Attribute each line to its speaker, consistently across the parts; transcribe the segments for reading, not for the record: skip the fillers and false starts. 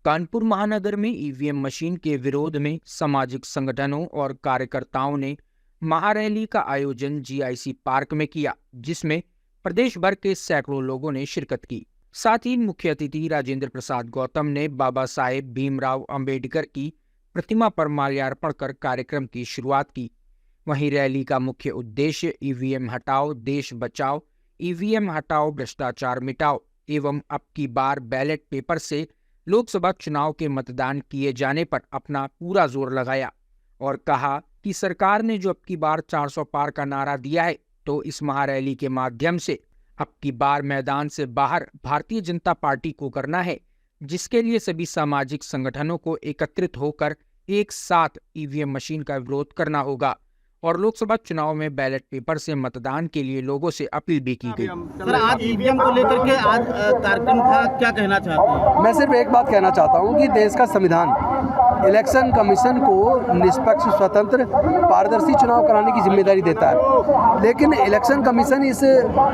Speaker 1: कानपुर महानगर में EVM machine के विरोध में सामाजिक संगठनों और कार्यकर्ताओं ने महारैली का आयोजन जीआईसी पार्क में किया, जिसमें प्रदेश भर के सैकड़ों लोगों ने शिरकत की। साथ ही मुख्य अतिथि राजेंद्र प्रसाद गौतम ने बाबा साहेब भीमराव अंबेडकर की प्रतिमा पर माल्यार्पण कर कार्यक्रम की शुरुआत की। वहीं रैली का मुख्य उद्देश्य ईवीएम हटाओ देश बचाओ, ईवीएम हटाओ भ्रष्टाचार मिटाओ एवं अब की बार बैलेट पेपर से लोकसभा चुनाव के मतदान किए जाने पर अपना पूरा जोर लगाया और कहा कि सरकार ने जो अब की बार 400 पार का नारा दिया है, तो इस महारैली के माध्यम से अब की बार मैदान से बाहर भारतीय जनता पार्टी को करना है, जिसके लिए सभी सामाजिक संगठनों को एकत्रित होकर एक साथ ईवीएम मशीन का विरोध करना होगा और लोकसभा चुनाव में बैलेट पेपर से मतदान के लिए लोगों से अपील भी की गई।
Speaker 2: सर, आज ईवीएम को लेकर के आज कार्यक्रम था, क्या कहना चाहते हैं?
Speaker 3: मैं सिर्फ एक बात कहना चाहता हूं कि देश का संविधान इलेक्शन कमीशन को निष्पक्ष, स्वतंत्र, पारदर्शी चुनाव कराने की जिम्मेदारी देता है, लेकिन इलेक्शन कमीशन इस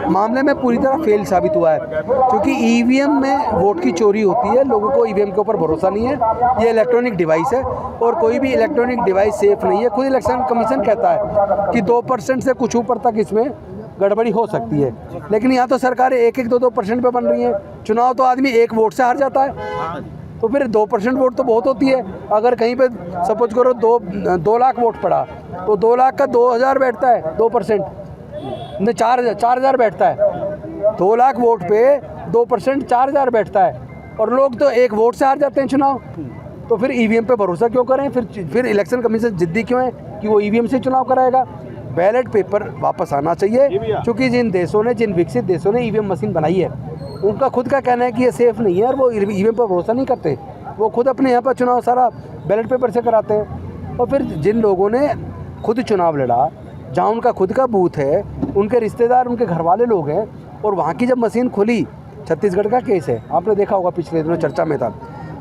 Speaker 3: मामले में पूरी तरह फेल साबित हुआ है, क्योंकि ईवीएम में वोट की चोरी होती है। लोगों को ईवीएम के ऊपर भरोसा नहीं है। ये इलेक्ट्रॉनिक डिवाइस है और कोई भी इलेक्ट्रॉनिक डिवाइस सेफ नहीं है। खुद इलेक्शन कमीशन कहता है कि 2% से कुछ ऊपर तक इसमें गड़बड़ी हो सकती है, लेकिन यहाँ तो सरकारें 1-1, 2-2% पे बन रही हैं। चुनाव तो आदमी एक वोट से हार जाता है, तो फिर 2% वोट तो बहुत होती है। अगर कहीं पे सपोज करो 2 लाख वोट पड़ा, तो 2 लाख का 2000 बैठता है, 2% नहीं 4,000 बैठता है। 2 लाख वोट पे 2% 4,000 बैठता है और लोग तो एक वोट से हार जाते हैं चुनाव। तो फिर ईवीएम पे भरोसा क्यों करें? फिर इलेक्शन कमीशन जिद्दी क्यों है कि वो ईवीएम से चुनाव कराएगा? बैलेट पेपर वापस आना चाहिए, क्योंकि जिन विकसित देशों ने ईवीएम मशीन बनाई है, उनका खुद का कहना है कि ये सेफ़ नहीं है और वो ईवीएम पर भरोसा नहीं करते। वो खुद अपने यहाँ पर चुनाव सारा बैलेट पेपर से कराते हैं। और फिर जिन लोगों ने खुद चुनाव लड़ा, जहाँ उनका खुद का बूथ है, उनके रिश्तेदार, उनके घर वाले लोग हैं, और वहाँ की जब मशीन खुली, छत्तीसगढ़ का केस है, आपने देखा होगा, पिछले दिनों चर्चा में था,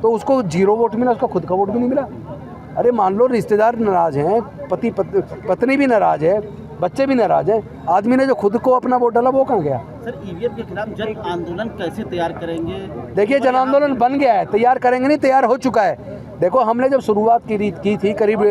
Speaker 3: तो उसको 0 वोट मिला, उसका खुद का वोट भी नहीं मिला। अरे मान लो रिश्तेदार नाराज़ हैं, पत्नी भी नाराज़ है, बच्चे भी नाराज हैं, आदमी ने जो खुद को अपना वोट डाला वो कहाँ गया?
Speaker 2: सर, ईवीएम के खिलाफ जन आंदोलन कैसे तैयार करेंगे?
Speaker 3: देखिए, जन आंदोलन बन गया है, तैयार करेंगे नहीं, तैयार हो चुका है। देखो, हमने जब शुरुआत की थी करीब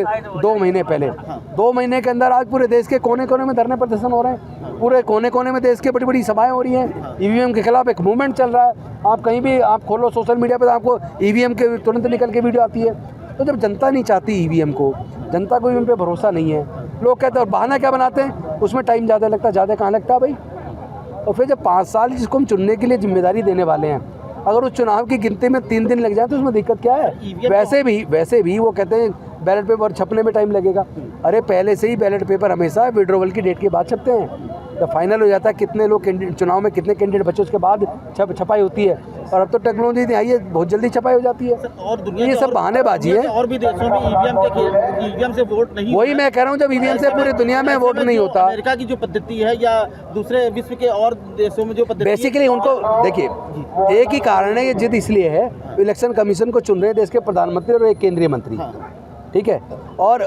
Speaker 3: 2 महीने पहले, 2 महीने के अंदर आज पूरे देश के कोने कोने में धरने प्रदर्शन हो रहे हैं। पूरे कोने कोने में देश के बड़ी बड़ी सभाएं हो रही हैं। ईवीएम के खिलाफ एक मूवमेंट चल रहा है। आप कहीं भी आप खोलो सोशल मीडिया पर, आपको ईवीएम के तुरंत निकल के वीडियो आती है। तो जब जनता नहीं चाहती ईवीएम को, जनता को ईवीएम पे भरोसा नहीं है, लोग कहते हैं, और बहाना क्या बनाते हैं, उसमें टाइम ज़्यादा लगता है। ज़्यादा कहाँ लगता है भाई? और फिर जब 5 साल जिसको हम चुनने के लिए जिम्मेदारी देने वाले हैं, अगर उस चुनाव की गिनती में 3 दिन लग जाए तो उसमें दिक्कत क्या है? वैसे भी वो कहते हैं बैलेट पेपर छपने में टाइम लगेगा। अरे पहले से ही बैलेट पेपर हमेशा विड्रॉवल की डेट के बाद छपते हैं। जब फाइनल हो जाता है कितने लोग चुनाव में कितने कैंडिडेट बचे, उसके बाद छपाई होती है। और अब तो टेक्नोलॉजी आई है, बहुत जल्दी छपाई हो जाती है।
Speaker 2: और दुनिया
Speaker 3: ये सब बहानेबाजी है।
Speaker 2: और भी देशों में ईवीएम से वोट नहीं,
Speaker 3: वही मैं कह रहा हूँ, जब ईवीएम से पूरी दुनिया में वोट नहीं होता।
Speaker 2: अमेरिका की जो पद्धति है या दूसरे विश्व के और देशों में जो पद्धति,
Speaker 3: बेसिकली उनको देखिए, एक ही कारण है, ये जिद इसलिए है, इलेक्शन कमीशन को चुन रहे हैं देश के प्रधानमंत्री और एक केंद्रीय मंत्री, ठीक है, और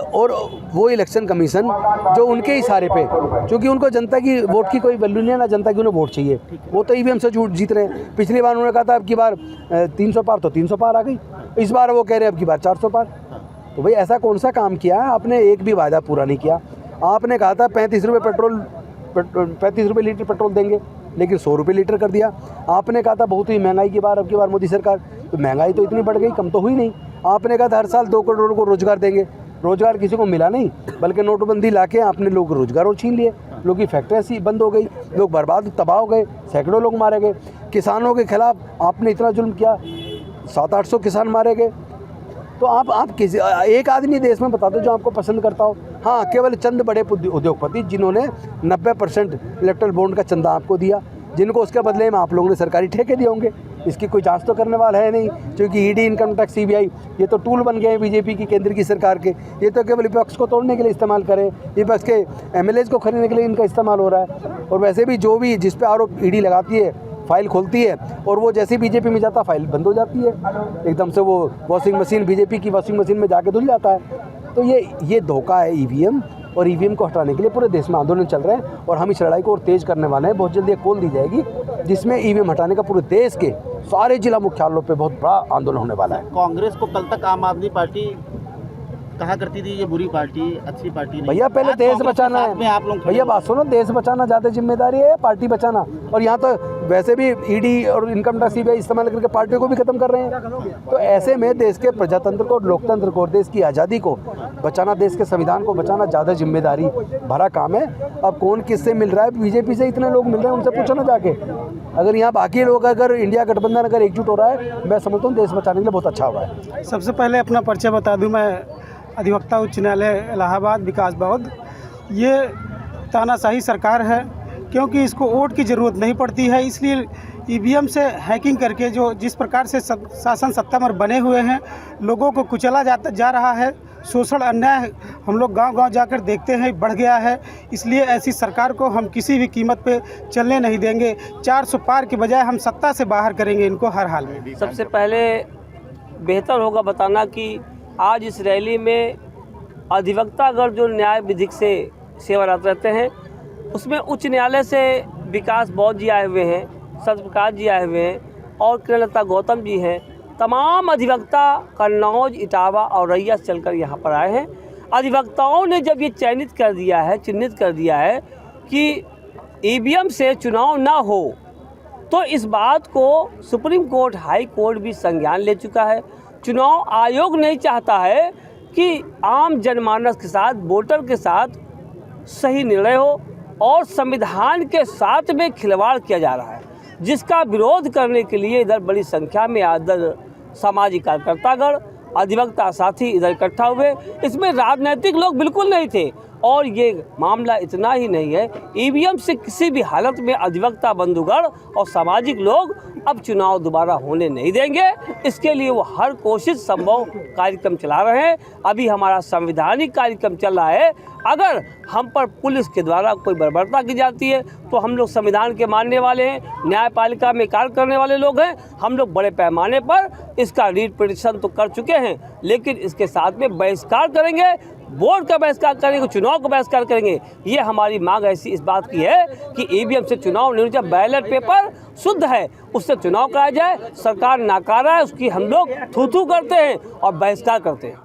Speaker 3: वो इलेक्शन कमीशन जो उनके इशारे पे, क्योंकि उनको जनता की वोट की कोई वैल्यू नहीं है ना, जनता की उन्हें वोट चाहिए, वो तो ईवीएम से जीत रहे हैं। पिछली बार उन्होंने कहा था अब की बार 300 पार, तो 300 पार आ गई। इस बार वो कह रहे हैं अब की बार 400 पार। तो भाई ऐसा कौन सा काम किया है आपने? एक भी वायदा पूरा नहीं किया। आपने कहा था 35 रुपये लीटर पेट्रोल देंगे, लेकिन 100 रुपये लीटर कर दिया। आपने कहा था बहुत ही महंगाई की बार अब की बार मोदी सरकार, तो महंगाई तो इतनी बढ़ गई, कम तो हुई नहीं। आपने कहा था हर साल 2 करोड़ को रोजगार देंगे, रोजगार किसी को मिला नहीं, बल्कि नोटबंदी लाके आपने लोग रोजगार और छीन लिए। लोग की फैक्ट्रियाँ सी बंद हो गई, लोग बर्बाद तबाह हो गए, सैकड़ों लोग मारे गए। किसानों के खिलाफ आपने इतना जुल्म किया, 700-800 किसान मारे गए। तो आप किसी एक आदमी देश में बता दो जो आपको पसंद करता हो। हाँ, केवल चंद बड़े उद्योगपति जिन्होंने 90% इलेक्ट्रल बॉन्ड का चंदा आपको दिया, जिनको उसके बदले में आप लोगों ने सरकारी ठेके दिए होंगे। इसकी कोई जांच तो करने वाला है नहीं, क्योंकि ईडी, इनकम टैक्स, सीबीआई ये तो टूल बन गए हैं बीजेपी की, केंद्र की सरकार के। ये तो केवल विपक्ष को तोड़ने के लिए इस्तेमाल करें, विपक्ष के एमएलएज को खरीदने के लिए इनका इस्तेमाल हो रहा है। और वैसे भी जो भी जिस पे आरोप ईडी लगाती है, फाइल खोलती है, और वो जैसे बीजेपी में जाता फाइल बंद हो जाती है एकदम से। वो वॉशिंग मशीन, बीजेपी की वॉशिंग मशीन में जाके धुल जाता है। तो ये धोखा है ईवीएम, और ईवीएम को हटाने के लिए पूरे देश में आंदोलन चल रहे हैं और हम इस लड़ाई को और तेज़ करने वाले हैं। बहुत जल्दी एक कॉल दी जाएगी जिसमें ईवीएम हटाने का पूरे देश के सारे जिला मुख्यालयों पे बहुत बड़ा आंदोलन होने वाला है।
Speaker 2: कांग्रेस को कल तक आम आदमी पार्टी कहा करती थी ये बुरी पार्टी, अच्छी पार्टी नहीं।
Speaker 3: भैया पहले
Speaker 2: आज
Speaker 3: देश
Speaker 2: कांग्रेस
Speaker 3: बचाना
Speaker 2: के साथ में आप लोग
Speaker 3: है।
Speaker 2: खड़े
Speaker 3: भैया
Speaker 2: हो।
Speaker 3: बात सुनो, देश बचाना ज़्यादा जिम्मेदारी है या पार्टी बचाना? और यहाँ तो वैसे भी ईडी और इनकम टैक्स सीबीआई इस्तेमाल करके पार्टियों को भी खत्म कर रहे हैं। तो ऐसे में देश के प्रजातंत्र को, लोकतंत्र को, देश की आज़ादी को बचाना, देश के संविधान को बचाना ज़्यादा जिम्मेदारी भरा काम है। अब कौन किससे मिल रहा है? बीजेपी से इतने लोग मिल रहे हैं, उनसे पूछो ना जाके। अगर यहाँ बाकी लोग, अगर इंडिया गठबंधन अगर एकजुट हो रहा है, मैं समझता हूँ देश बचाने के लिए बहुत अच्छा हो रहा है।
Speaker 4: सबसे पहले अपना परिचय बता दूं, मैं अधिवक्ता उच्च न्यायालय इलाहाबाद विकास बौद्ध। ये तानाशाही सरकार है क्योंकि इसको वोट की ज़रूरत नहीं पड़ती है, इसलिए ईवीएम से हैकिंग करके जो जिस प्रकार से शासन सत्ता में बने हुए हैं, लोगों को कुचला जा रहा है। शोषण, अन्याय हम लोग गांव-गांव जाकर देखते हैं बढ़ गया है। इसलिए ऐसी सरकार को हम किसी भी कीमत पे चलने नहीं देंगे। 400 पार के बजाय हम सत्ता से बाहर करेंगे इनको हर हाल में।
Speaker 5: सबसे पहले बेहतर होगा बताना कि आज इस रैली में अधिवक्तागण जो न्याय विधिक से सेवारत रहते हैं, उसमें उच्च न्यायालय से विकास बौद्ध जी आए हुए हैं, सत्यप्रकाश जी आए हुए हैं और कृष्णलता गौतम जी हैं। तमाम अधिवक्ता कन्नौज, इटावा और रैया से चलकर यहाँ पर आए हैं। अधिवक्ताओं ने जब ये चिन्हित कर दिया है कि ईवीएम से चुनाव ना हो, तो इस बात को सुप्रीम कोर्ट, हाई कोर्ट भी संज्ञान ले चुका है। चुनाव आयोग नहीं चाहता है कि आम जनमानस के साथ, वोटर के साथ सही निर्णय हो और संविधान के साथ में खिलवाड़ किया जा रहा है, जिसका विरोध करने के लिए इधर बड़ी संख्या में इधर सामाजिक कार्यकर्तागण, अधिवक्ता साथी इधर इकट्ठा हुए। इसमें राजनीतिक लोग बिल्कुल नहीं थे और ये मामला इतना ही नहीं है, ईवीएम से किसी भी हालत में अधिवक्ता बंधुगण और सामाजिक लोग अब चुनाव दोबारा होने नहीं देंगे। इसके लिए वो हर कोशिश संभव कार्यक्रम चला रहे हैं। अभी हमारा संवैधानिक कार्यक्रम चल रहा है। अगर हम पर पुलिस के द्वारा कोई बर्बरता की जाती है तो हम लोग संविधान के मानने वाले हैं, न्यायपालिका में कार्य करने वाले लोग हैं। हम लोग बड़े पैमाने पर इसका रीट पिटीशन तो कर चुके हैं, लेकिन इसके साथ में बहिष्कार करेंगे, बोर्ड का बहिष्कार करेंगे, चुनाव का बहिष्कार करेंगे। ये हमारी मांग ऐसी इस बात की है कि ईवीएम से चुनाव नहीं होना चाहिए। बैलेट पेपर शुद्ध है, उससे चुनाव कराया जाए। सरकार नाकारा है, उसकी हम लोग थू-थू करते हैं और बहिष्कार करते हैं।